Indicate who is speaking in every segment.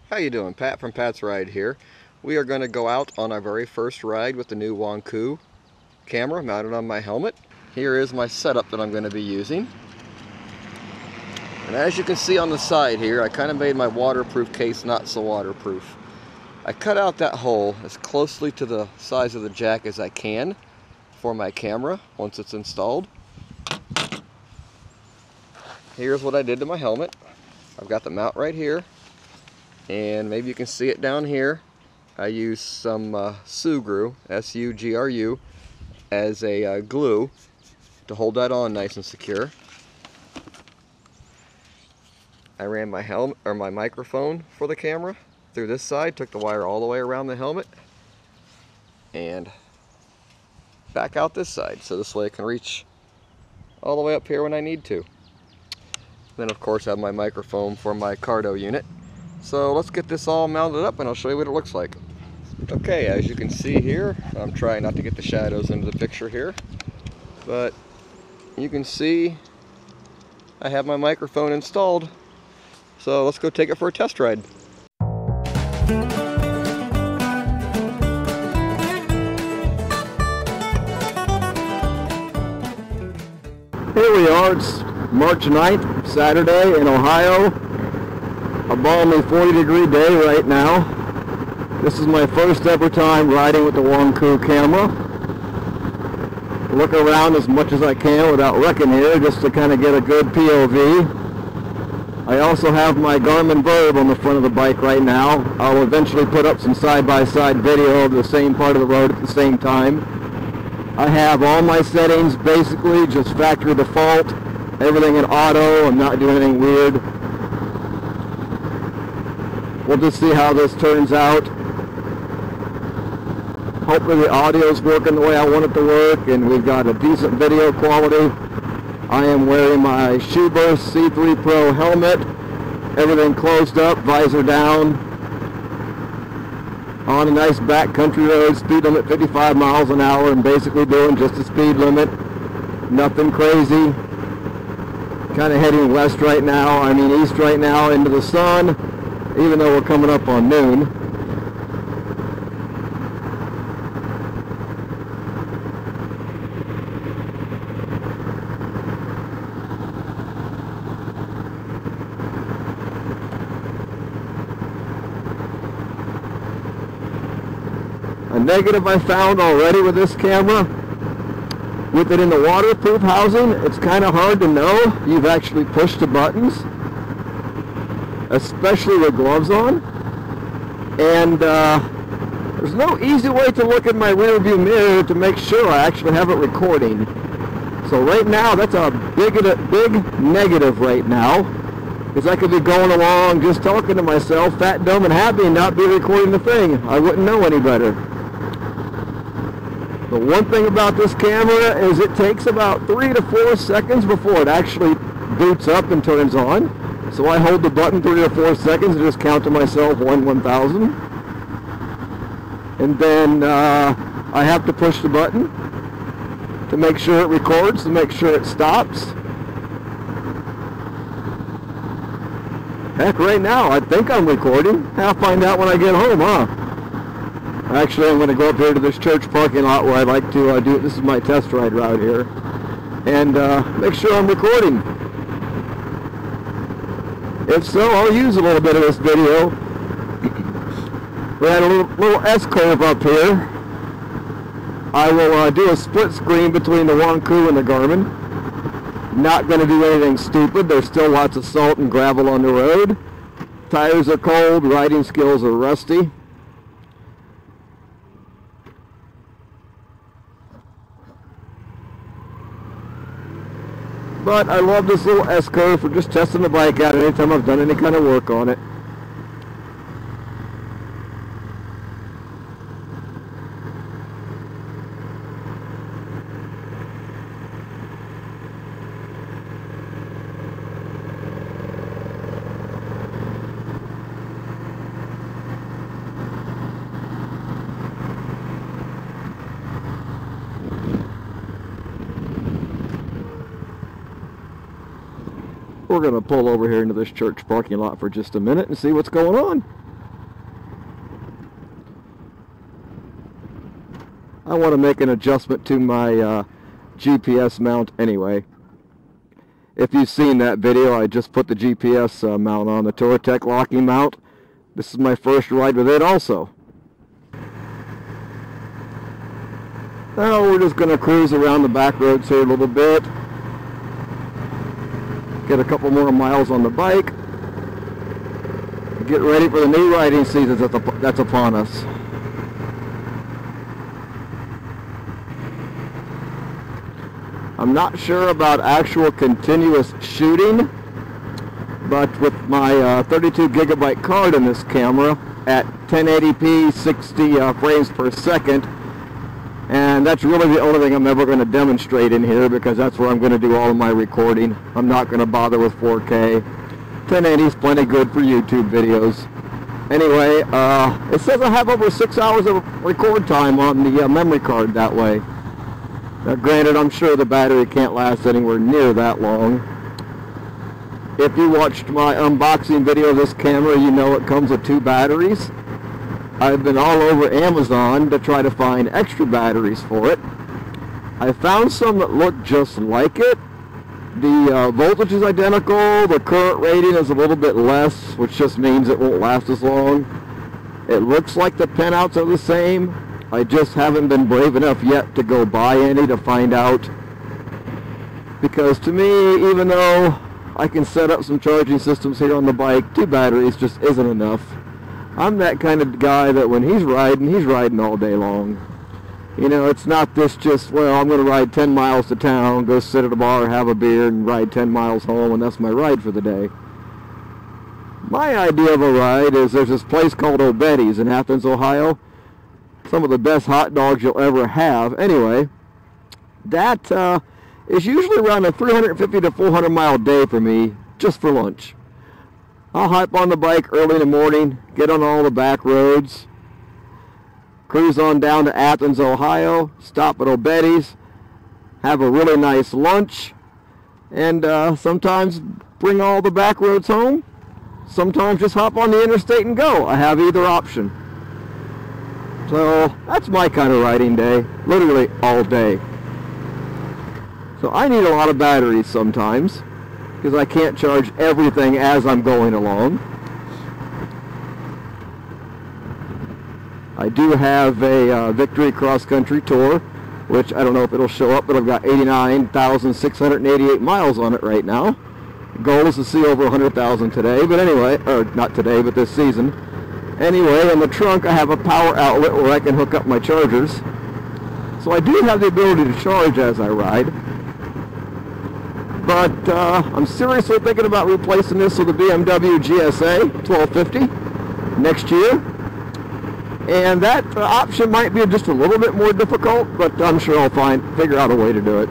Speaker 1: How you doing? Pat from Pat's Ride here. We are going to go out on our very first ride with the new Wongkuo camera mounted on my helmet. Here is my setup that I'm going to be using. And as you can see on the side here, I kind of made my waterproof case not so waterproof. I cut out that hole as closely to the size of the jack as I can for my camera once it's installed. Here's what I did to my helmet. I've got the mount right here, and maybe you can see it down here. I used some Sugru, S-U-G-R-U, as a glue to hold that on nice and secure. I ran my helmet or my microphone for the camera through this side, took the wire all the way around the helmet and back out this side, so this way it can reach all the way up here when I need to. Then of course I have my microphone for my cardo unit. So let's get this all mounted up and I'll show you what it looks like. Okay, as you can see here, I'm trying not to get the shadows into the picture here, but you can see I have my microphone installed. So let's go take it for a test ride. Here we are, it's March 9th, Saturday in Ohio. A balmy 40-degree day right now. This is my first ever time riding with the Wongkuo camera. Look around as much as I can without wrecking here, just to kind of get a good POV. I also have my Garmin Verb on the front of the bike right now. I'll eventually put up some side-by-side video of the same part of the road at the same time. I have all my settings basically just factory default, everything in auto. I'm not doing anything weird. We'll just see how this turns out. Hopefully the audio's working the way I want it to work and we've got a decent video quality. I am wearing my Shoeburst C3 Pro helmet, everything closed up, visor down, on a nice backcountry road, speed limit 55 miles an hour, and basically doing just the speed limit. Nothing crazy. Kind of heading west right now, I mean east right now into the sun, even though we're coming up on noon. A negative I found already with this camera, with it in the waterproof housing, it's kind of hard to know you've actually pushed the buttons, especially with gloves on. And there's no easy way to look in my rear view mirror to make sure I actually have it recording. So right now, that's a big negative right now, because I could be going along just talking to myself, fat, dumb, and happy, and not be recording the thing. I wouldn't know any better. The one thing about this camera is it takes about 3 to 4 seconds before it actually boots up and turns on. So I hold the button 3 or 4 seconds and just count to myself 1/1000. And then I have to push the button to make sure it records, to make sure it stops. Heck, right now I think I'm recording. I'll find out when I get home, huh? Actually, I'm going to go up here to this church parking lot where I like to do, this is my test ride route here, and make sure I'm recording. If so, I'll use a little bit of this video. We had a little S-curve up here. I will do a split screen between the Wongkuo and the Garmin. Not going to do anything stupid. There's still lots of salt and gravel on the road. Tires are cold, riding skills are rusty. But I love this little S-curve for just testing the bike out anytime I've done any kind of work on it. We're going to pull over here into this church parking lot for just a minute and see what's going on. I want to make an adjustment to my GPS mount anyway. If you've seen that video, I just put the GPS mount on, the Touratech locking mount. This is my first ride with it also. Now we're just going to cruise around the back roads here a little bit. Get a couple more miles on the bike. Get ready for the new riding season that's upon us. I'm not sure about actual continuous shooting, but with my 32 gigabyte card in this camera at 1080p 60 frames per second, and that's really the only thing I'm ever going to demonstrate in here, because that's where I'm going to do all of my recording. I'm not going to bother with 4K. 1080 is plenty good for YouTube videos. Anyway, it says I have over 6 hours of record time on the memory card that way. Now granted, I'm sure the battery can't last anywhere near that long. If you watched my unboxing video of this camera, you know it comes with 2 batteries. I've been all over Amazon to try to find extra batteries for it. I found some that look just like it. The voltage is identical, the current rating is a little bit less, which just means it won't last as long. It looks like the pinouts are the same. I just haven't been brave enough yet to go buy any to find out. Because to me, even though I can set up some charging systems here on the bike, 2 batteries just isn't enough. I'm that kind of guy that when he's riding all day long. You know, it's not this just, well, I'm going to ride 10 miles to town, go sit at a bar, have a beer, and ride 10 miles home, and that's my ride for the day. My idea of a ride is there's this place called O'Betty's in Athens, Ohio. Some of the best hot dogs you'll ever have. Anyway, that is usually around a 350 to 400 mile day for me, just for lunch. I'll hop on the bike early in the morning, get on all the back roads, cruise on down to Athens, Ohio, stop at O'Betty's, have a really nice lunch, and sometimes bring all the back roads home. Sometimes just hop on the interstate and go. I have either option. So that's my kind of riding day, literally all day. So I need a lot of batteries sometimes, because I can't charge everything as I'm going along. I do have a Victory cross-country tour, which I don't know if it'll show up, but I've got 89,688 miles on it right now. The goal is to see over 100,000 today, but anyway, or not today, but this season. Anyway, in the trunk I have a power outlet where I can hook up my chargers. So I do have the ability to charge as I ride. But I'm seriously thinking about replacing this with a BMW GSA 1250 next year. And that option might be just a little bit more difficult, but I'm sure I'll figure out a way to do it.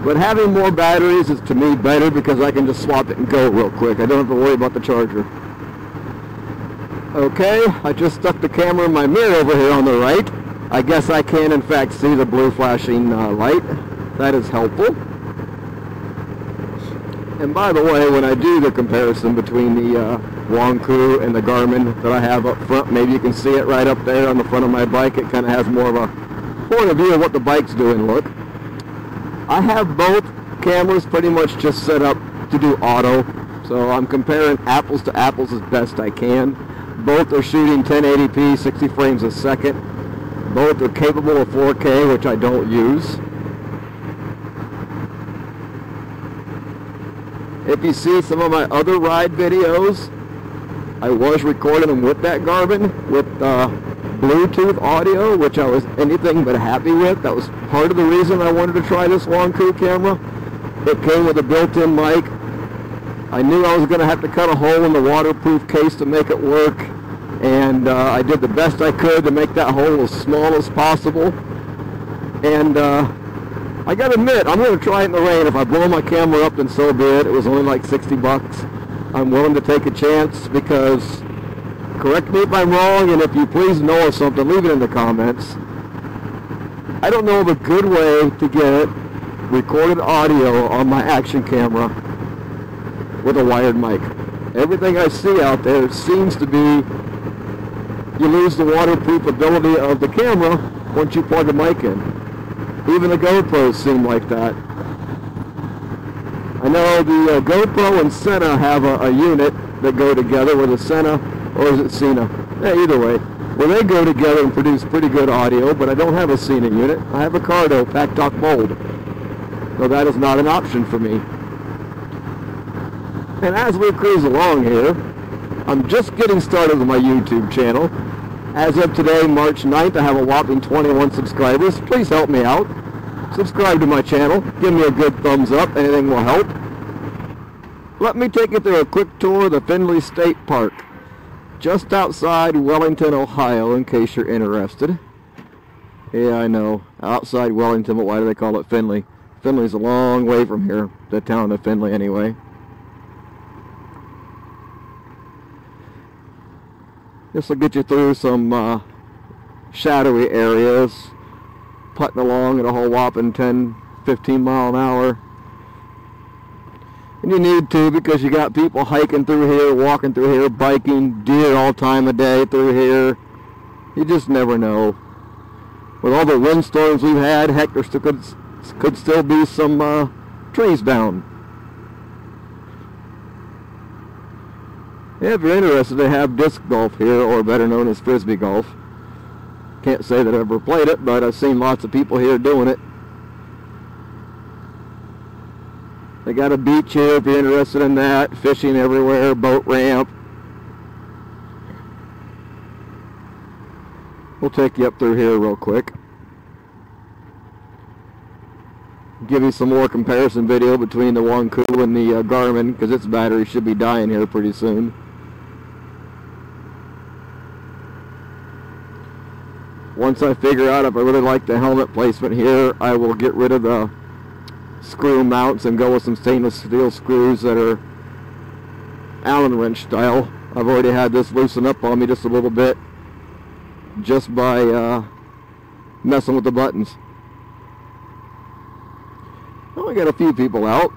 Speaker 1: But having more batteries is to me better, because I can just swap it and go real quick. I don't have to worry about the charger. Okay, I just stuck the camera in my mirror over here on the right. I guess I can in fact see the blue flashing light. That is helpful. And by the way, when I do the comparison between the Wongkuo and the Garmin that I have up front, maybe you can see it right up there on the front of my bike. It kind of has more of a point of view of what the bike's doing look. I have both cameras pretty much just set up to do auto, so I'm comparing apples to apples as best I can. Both are shooting 1080p 60 frames a second. Both are capable of 4K, which I don't use. If you see some of my other ride videos, I was recording them with that Garmin with Bluetooth audio, which I was anything but happy with. That was part of the reason I wanted to try this Wongkuo camera. It came with a built-in mic. I knew I was going to have to cut a hole in the waterproof case to make it work, and I did the best I could to make that hole as small as possible. And I gotta admit, I'm going to try it in the rain. If I blow my camera up, then so be it. It was only like 60 bucks. I'm willing to take a chance, because, correct me if I'm wrong, and if you please know of something, leave it in the comments. I don't know of a good way to get recorded audio on my action camera with a wired mic. Everything I see out there seems to be you lose the waterproof ability of the camera once you plug a mic in. Even the GoPros seem like that. I know the GoPro and Sena have a unit that go together with a Sena, or is it Sena? Yeah, either way. Well, they go together and produce pretty good audio, but I don't have a Sena unit. I have a Cardo Packtalk Mold. So that is not an option for me. And as we cruise along here, I'm just getting started with my YouTube channel. As of today, March 9th, I have a whopping 21 subscribers. Please help me out. Subscribe to my channel. Give me a good thumbs up. Anything will help. Let me take you through a quick tour of the Findlay State Park, just outside Wellington, Ohio, in case you're interested. Yeah, I know. Outside Wellington, but why do they call it Findlay? Findlay's a long way from here, the town of Findlay anyway. This will get you through some shadowy areas, putting along at a whole whopping 10-15 mile an hour. And you need to, because you got people hiking through here, walking through here, biking, deer all time of day through here. You just never know. With all the windstorms we've had, heck, there could still be some trees down. Yeah, if you're interested, they have disc golf here, or better known as frisbee golf. Can't say that I've ever played it, but I've seen lots of people here doing it. They got a beach here if you're interested in that. Fishing everywhere, boat ramp. We'll take you up through here real quick. Give you some more comparison video between the Wongkuo and the Garmin, because its battery should be dying here pretty soon. Once I figure out if I really like the helmet placement here, I will get rid of the screw mounts and go with some stainless steel screws that are Allen wrench style. I've already had this loosen up on me just a little bit just by messing with the buttons. Well, we got a few people out.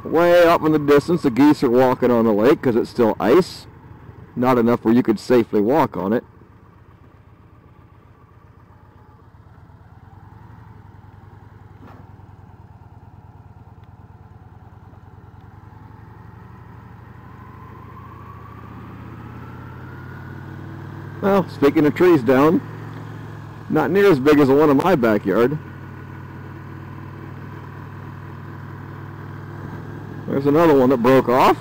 Speaker 1: Way up in the distance, the geese are walking on the lake because it's still ice. Not enough where you could safely walk on it. Well, speaking of trees down, not near as big as the one in my backyard. There's another one that broke off.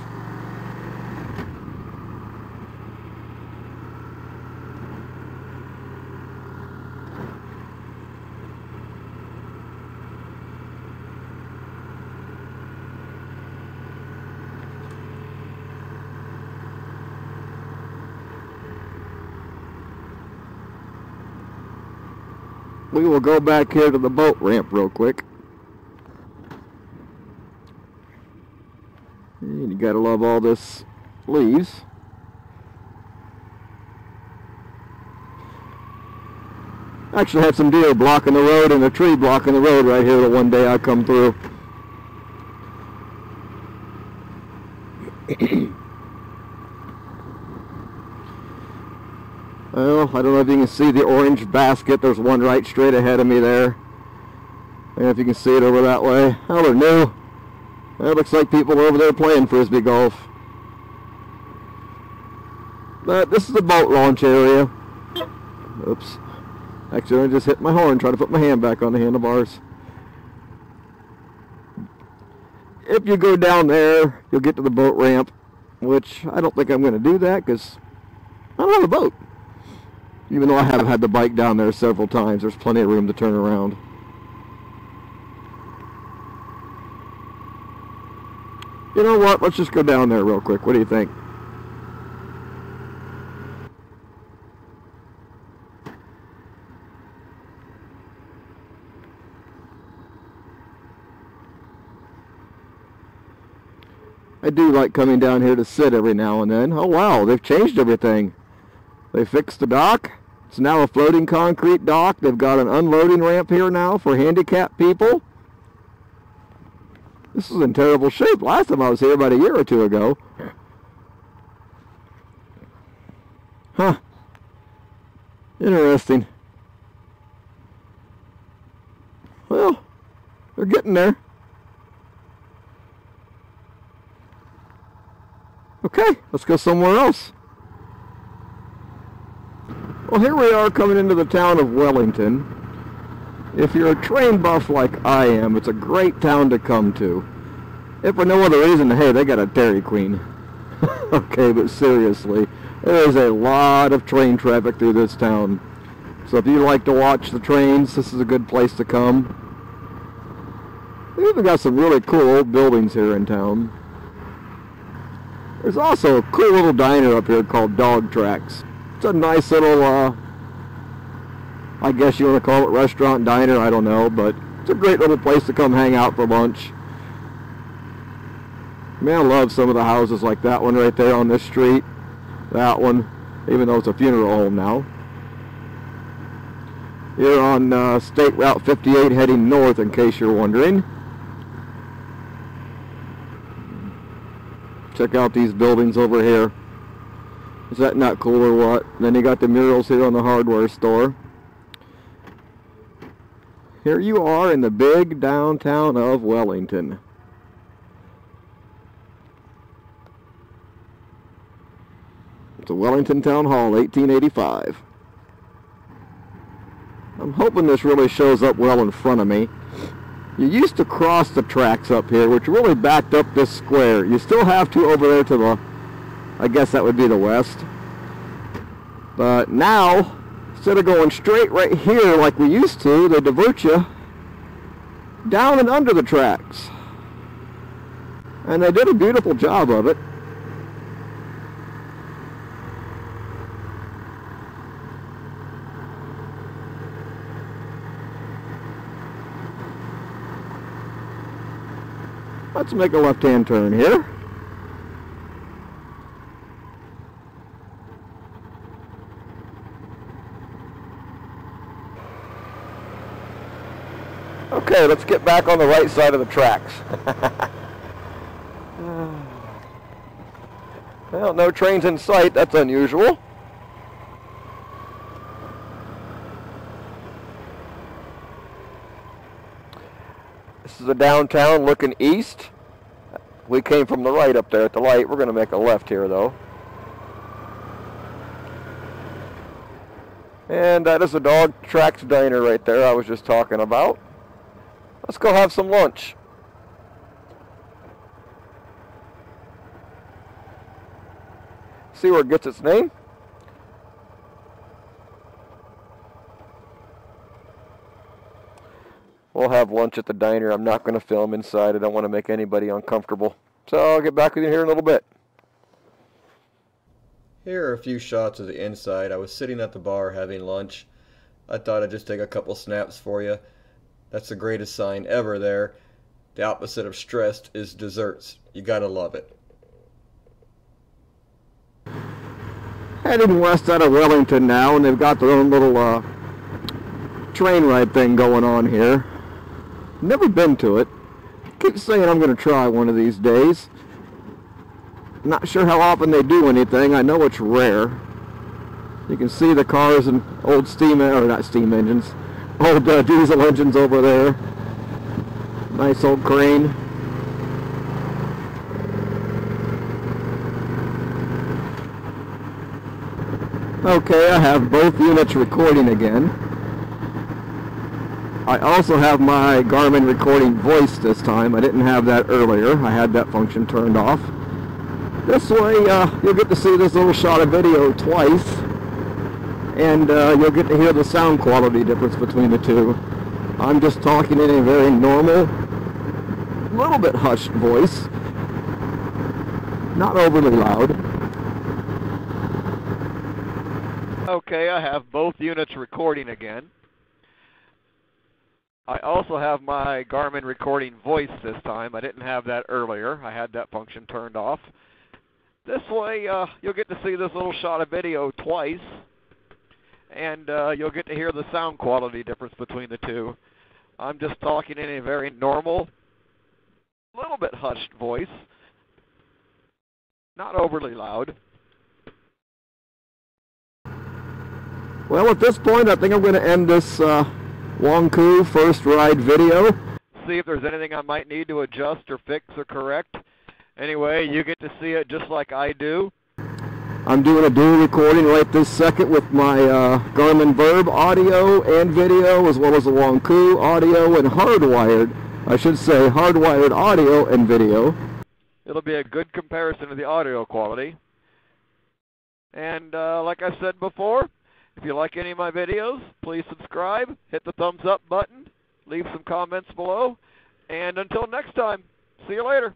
Speaker 1: We will go back here to the boat ramp real quick. And you gotta love all this leaves. Actually had some deer blocking the road and a tree blocking the road right here the one day I come through. Well, I don't know if you can see the orange basket. There's one right straight ahead of me there. I don't know if you can see it over that way. Oh, they're new. It looks like people are over there playing frisbee golf. But this is the boat launch area. Oops. Actually, I just hit my horn trying to put my hand back on the handlebars. If you go down there, you'll get to the boat ramp, which I don't think I'm going to do that because I don't have a boat. Even though I have had the bike down there several times, there's plenty of room to turn around. You know what? Let's just go down there real quick. What do you think? I do like coming down here to sit every now and then. Oh wow, they've changed everything. They fixed the dock. It's now a floating concrete dock. They've got an unloading ramp here now for handicapped people. This is in terrible shape. Last time I was here about a year or two ago. Huh. Interesting. They're getting there. Okay, let's go somewhere else. Well, here we are coming into the town of Wellington. If you're a train buff like I am, it's a great town to come to. If for no other reason, hey, they got a Dairy Queen. Okay, but seriously, there is a lot of train traffic through this town. So if you like to watch the trains, this is a good place to come. We've even got some really cool old buildings here in town. There's also a cool little diner up here called Dog Tracks. It's a nice little, I guess you want to call it restaurant, diner, I don't know, but it's a great little place to come hang out for lunch. Man, I love some of the houses like that one right there on this street. That one, even though it's a funeral home now. Here on State Route 58 heading north, in case you're wondering. Check out these buildings over here. Is that not cool or what? And then you got the murals here on the hardware store. Here you are in the big downtown of Wellington. It's a Wellington Town Hall, 1885. I'm hoping this really shows up well in front of me. You used to cross the tracks up here, which really backed up this square. You still have to over there to the, I guess that would be the west. But now, instead of going straight right here like we used to, they divert you down and under the tracks. And they did a beautiful job of it. Let's make a left-hand turn here. Okay, let's get back on the right side of the tracks. Well, no trains in sight. That's unusual. This is the downtown looking east. We came from the right up there at the light. We're going to make a left here, though. And that is the Dog Tracks Diner right there I was just talking about. Let's go have some lunch. See where it gets its name? We'll have lunch at the diner. I'm not going to film inside. I don't want to make anybody uncomfortable. So I'll get back with you here in a little bit. Here are a few shots of the inside. I was sitting at the bar having lunch. I thought I'd just take a couple snaps for you. That's the greatest sign ever there. The opposite of stressed is desserts. You gotta love it. Heading west out of Wellington now, and they've got their own little train ride thing going on here. Never been to it. Keep saying I'm going to try one of these days. Not sure how often they do anything. I know it's rare. You can see the cars and old steam, or not steam engines, old diesel engines over there. Nice old crane. Okay, I have both units recording again. I also have my Garmin recording voice this time. I didn't have that earlier. I had that function turned off. This way you'll get to see this little shot of video twice, and you'll get to hear the sound quality difference between the two. I'm just talking in a very normal, little bit hushed voice, not overly loud. Okay, I have both units recording again. I also have my Garmin recording voice this time. I didn't have that earlier. I had that function turned off. This way you'll get to see this little shot of video twice, and you'll get to hear the sound quality difference between the two. I'm just talking in a very normal, little bit hushed voice, not overly loud. Well, at this point, I think I'm going to end this Wongkuo first ride video.
Speaker 2: see if there's anything I might need to adjust or fix or correct. Anyway, you get to see it just like I do.
Speaker 1: I'm doing a dual recording right this second with my Garmin Verb audio and video, as well as the Wongkuo audio and hardwired, I should say, hardwired audio and video.
Speaker 2: It'll be a good comparison of the audio quality. And like I said before, if you like any of my videos, please subscribe, hit the thumbs up button, leave some comments below, and until next time, see you later.